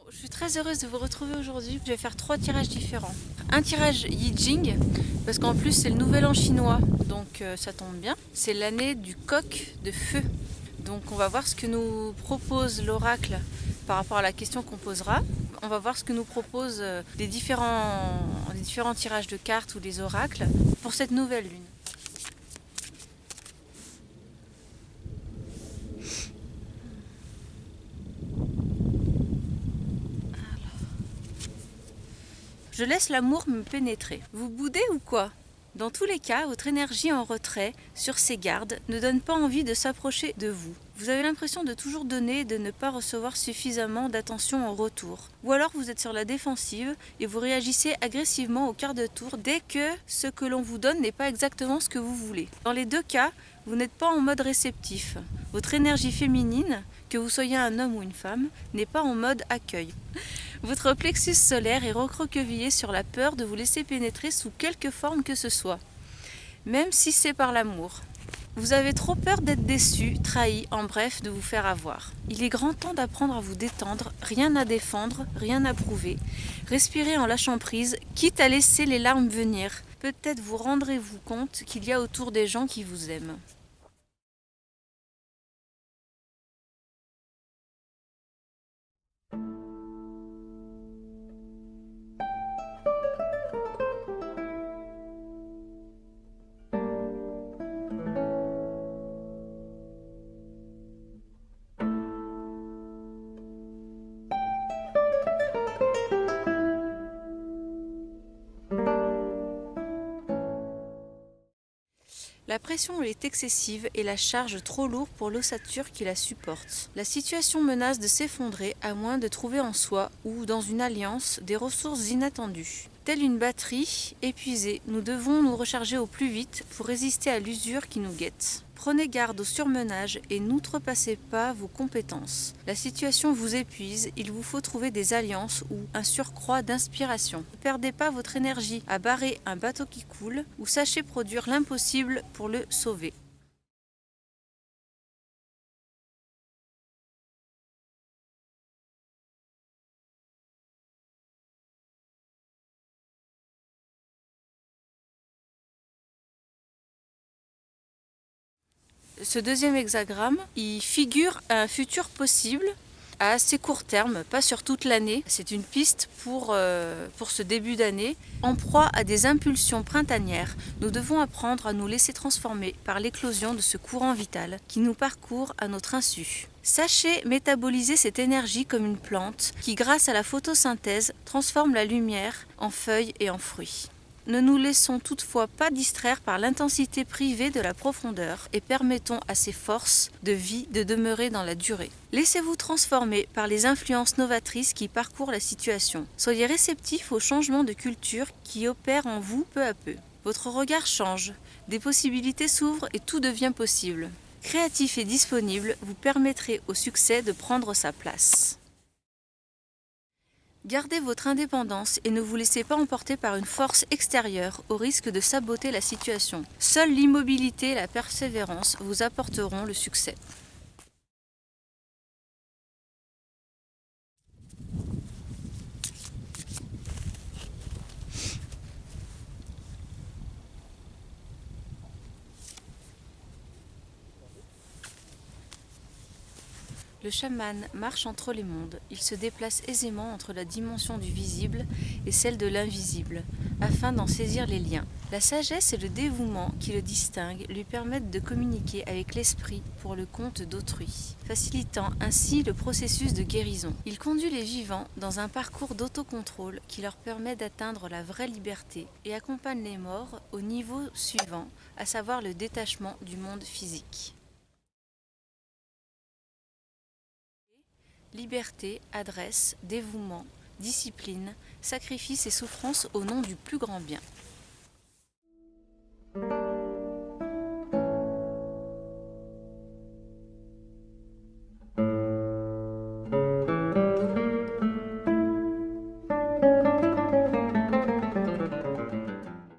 Je suis très heureuse de vous retrouver aujourd'hui. Je vais faire 3 tirages différents. Un tirage Yi Jing, parce qu'en plus c'est le nouvel an chinois, donc ça tombe bien. C'est l'année du coq de feu. Donc on va voir ce que nous propose l'oracle par rapport à la question qu'on posera. On va voir ce que nous proposent les différents tirages de cartes ou les oracles pour cette nouvelle lune. Je laisse l'amour me pénétrer. Vous boudez ou quoi? Dans tous les cas, votre énergie en retrait, sur ses gardes, ne donne pas envie de s'approcher de vous. Vous avez l'impression de toujours donner et de ne pas recevoir suffisamment d'attention en retour. Ou alors vous êtes sur la défensive et vous réagissez agressivement au quart de tour dès que ce que l'on vous donne n'est pas exactement ce que vous voulez. Dans les deux cas, vous n'êtes pas en mode réceptif. Votre énergie féminine, que vous soyez un homme ou une femme, n'est pas en mode accueil. Votre plexus solaire est recroquevillé sur la peur de vous laisser pénétrer sous quelque forme que ce soit, même si c'est par l'amour. Vous avez trop peur d'être déçu, trahi, en bref, de vous faire avoir. Il est grand temps d'apprendre à vous détendre, rien à défendre, rien à prouver. Respirez en lâchant prise, quitte à laisser les larmes venir. Peut-être vous rendrez-vous compte qu'il y a autour des gens qui vous aiment. La pression est excessive et la charge trop lourde pour l'ossature qui la supporte. La situation menace de s'effondrer à moins de trouver en soi ou dans une alliance des ressources inattendues. Telle une batterie épuisée, nous devons nous recharger au plus vite pour résister à l'usure qui nous guette. Prenez garde au surmenage et n'outrepassez pas vos compétences. La situation vous épuise, il vous faut trouver des alliances ou un surcroît d'inspiration. Ne perdez pas votre énergie à barrer un bateau qui coule ou sachez produire l'impossible pour le sauver. Ce deuxième hexagramme, il figure un futur possible à assez court terme, pas sur toute l'année. C'est une piste pour ce début d'année. En proie à des impulsions printanières, nous devons apprendre à nous laisser transformer par l'éclosion de ce courant vital qui nous parcourt à notre insu. Sachez métaboliser cette énergie comme une plante qui, grâce à la photosynthèse, transforme la lumière en feuilles et en fruits. Ne nous laissons toutefois pas distraire par l'intensité privée de la profondeur et permettons à ces forces de vie de demeurer dans la durée. Laissez-vous transformer par les influences novatrices qui parcourent la situation. Soyez réceptifs aux changements de culture qui opèrent en vous peu à peu. Votre regard change, des possibilités s'ouvrent et tout devient possible. Créatif et disponible, vous permettrez au succès de prendre sa place. Gardez votre indépendance et ne vous laissez pas emporter par une force extérieure au risque de saboter la situation. Seule l'immobilité et la persévérance vous apporteront le succès. Le chaman marche entre les mondes, il se déplace aisément entre la dimension du visible et celle de l'invisible, afin d'en saisir les liens. La sagesse et le dévouement qui le distinguent lui permettent de communiquer avec l'esprit pour le compte d'autrui, facilitant ainsi le processus de guérison. Il conduit les vivants dans un parcours d'autocontrôle qui leur permet d'atteindre la vraie liberté et accompagne les morts au niveau suivant, à savoir le détachement du monde physique. Liberté, adresse, dévouement, discipline, sacrifice et souffrance au nom du plus grand bien.